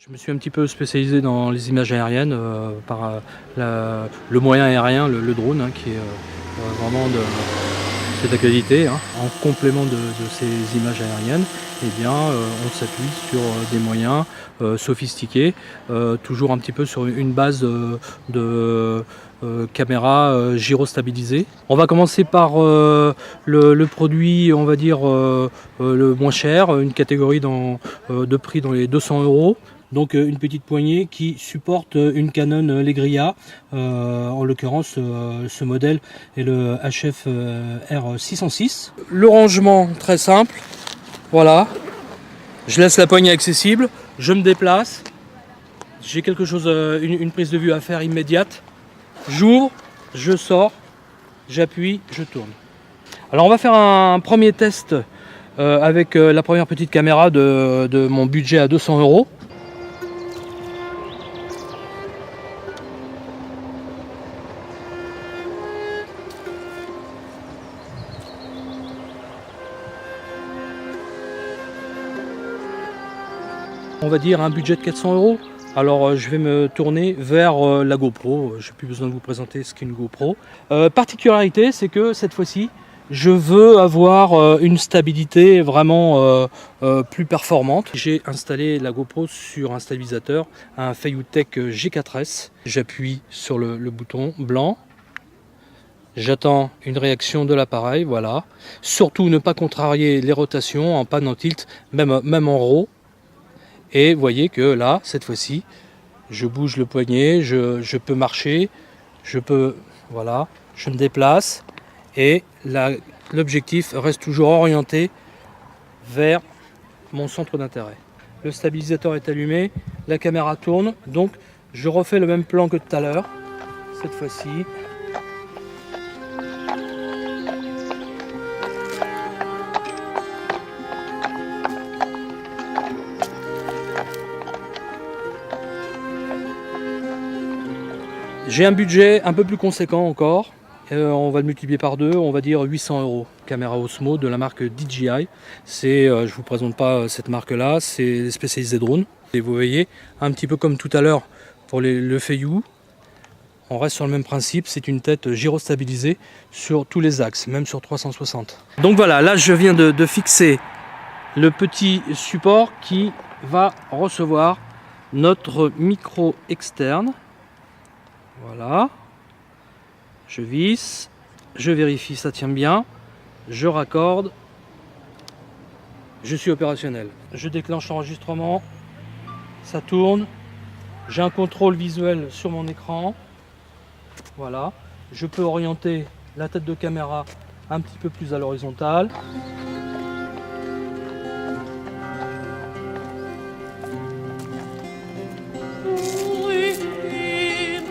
Je me suis un petit peu spécialisé dans les images aériennes par le moyen aérien, le drone, hein, qui est vraiment de cette qualité. Hein. En complément de ces images aériennes, eh bien, on s'appuie sur des moyens sophistiqués, toujours un petit peu sur une base de caméra gyrostabilisée. On va commencer par le produit, on va dire, le moins cher, une catégorie de prix dans les 200 €. Donc une petite poignée qui supporte une Canon Legria, en l'occurrence ce modèle est le HF R606. Le rangement très simple, voilà, je laisse la poignée accessible, je me déplace, j'ai quelque chose, une prise de vue à faire immédiate, j'ouvre, je sors, j'appuie, je tourne. Alors on va faire un premier test avec la première petite caméra de mon budget à 200 €. On va dire un budget de 400 €. Alors je vais me tourner vers la GoPro. Je n'ai plus besoin de vous présenter ce qu'est une GoPro. Particularité, c'est que cette fois-ci, je veux avoir une stabilité vraiment plus performante. J'ai installé la GoPro sur un stabilisateur, un Feiyutech G4S. J'appuie sur le bouton blanc. J'attends une réaction de l'appareil, voilà. Surtout ne pas contrarier les rotations en panne, en tilt, même en RAW. Et vous voyez que là, cette fois-ci, je bouge le poignet, je peux marcher, voilà, je me déplace et l'objectif reste toujours orienté vers mon centre d'intérêt. Le stabilisateur est allumé, la caméra tourne, donc je refais le même plan que tout à l'heure, cette fois-ci. J'ai un budget un peu plus conséquent encore, on va le multiplier par 2, on va dire 800 €. Caméra Osmo de la marque DJI, je ne vous présente pas cette marque là, c'est spécialisé drone. Et vous voyez, un petit peu comme tout à l'heure pour le Feiyou, on reste sur le même principe, c'est une tête gyrostabilisée sur tous les axes, même sur 360. Donc voilà, là je viens de fixer le petit support qui va recevoir notre micro externe. Voilà, je visse, je vérifie ça tient bien, je raccorde, je suis opérationnel. Je déclenche l'enregistrement, ça tourne, j'ai un contrôle visuel sur mon écran, voilà, je peux orienter la tête de caméra un petit peu plus à l'horizontale.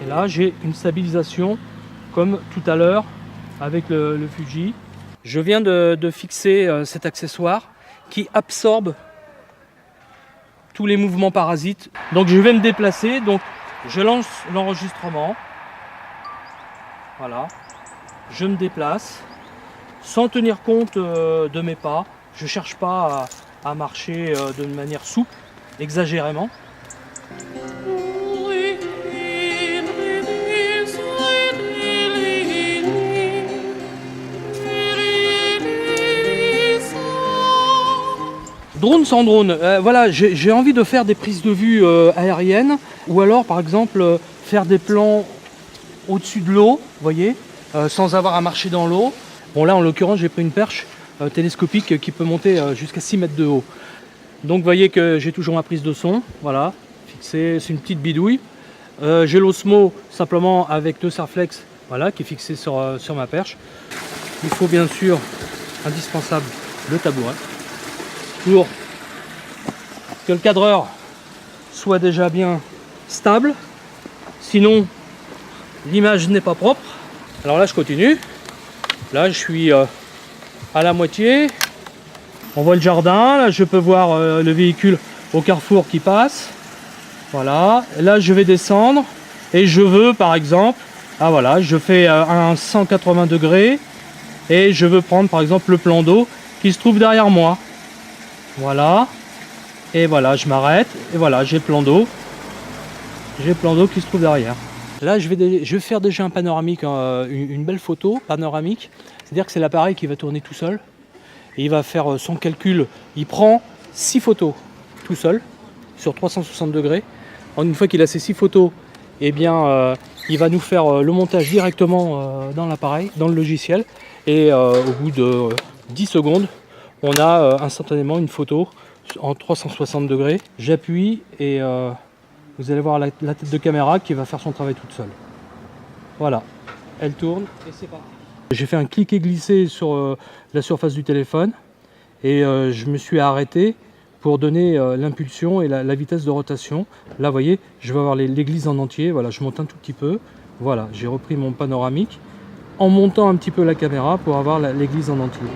Là, j'ai une stabilisation comme tout à l'heure avec le Fuji. Je viens de fixer cet accessoire qui absorbe tous les mouvements parasites. Donc je vais me déplacer, donc je lance l'enregistrement. Voilà, je me déplace sans tenir compte de mes pas. Je ne cherche pas à marcher de manière souple, exagérément. Drone sans drone, voilà, j'ai envie de faire des prises de vue aériennes ou alors par exemple faire des plans au-dessus de l'eau, vous voyez, sans avoir à marcher dans l'eau. Bon là en l'occurrence j'ai pris une perche télescopique qui peut monter jusqu'à 6 mètres de haut. Donc vous voyez que j'ai toujours ma prise de son, voilà, fixée, c'est une petite bidouille. J'ai l'Osmo simplement avec deux Serflex, voilà, qui est fixé sur ma perche. Il faut bien sûr, indispensable, le tabouret. Pour que le cadreur soit déjà bien stable, sinon l'image n'est pas propre. Alors là je continue, là je suis à la moitié, on voit le jardin, là je peux voir le véhicule au carrefour qui passe, voilà, là je vais descendre et je veux par exemple, ah voilà, je fais un 180 degrés et je veux prendre par exemple le plan d'eau qui se trouve derrière moi. Voilà, Et voilà, je m'arrête, et voilà, j'ai le plan d'eau. J'ai le plan d'eau qui se trouve derrière. Là, je vais faire déjà un panoramique, une belle photo panoramique. C'est-à-dire que c'est l'appareil qui va tourner tout seul. Et il va faire son calcul. Il prend 6 photos tout seul, sur 360 degrés. Une fois qu'il a ces 6 photos, eh bien, il va nous faire le montage directement dans l'appareil, dans le logiciel. Et au bout de 10 secondes, on a instantanément une photo en 360 degrés. J'appuie et vous allez voir la tête de caméra qui va faire son travail toute seule. Voilà, elle tourne et c'est parti. J'ai fait un cliquer-glisser sur la surface du téléphone et je me suis arrêté pour donner l'impulsion et la vitesse de rotation. Là, vous voyez, je vais avoir l'église en entier. Voilà, je monte un tout petit peu. Voilà, j'ai repris mon panoramique en montant un petit peu la caméra pour avoir l'église en entier.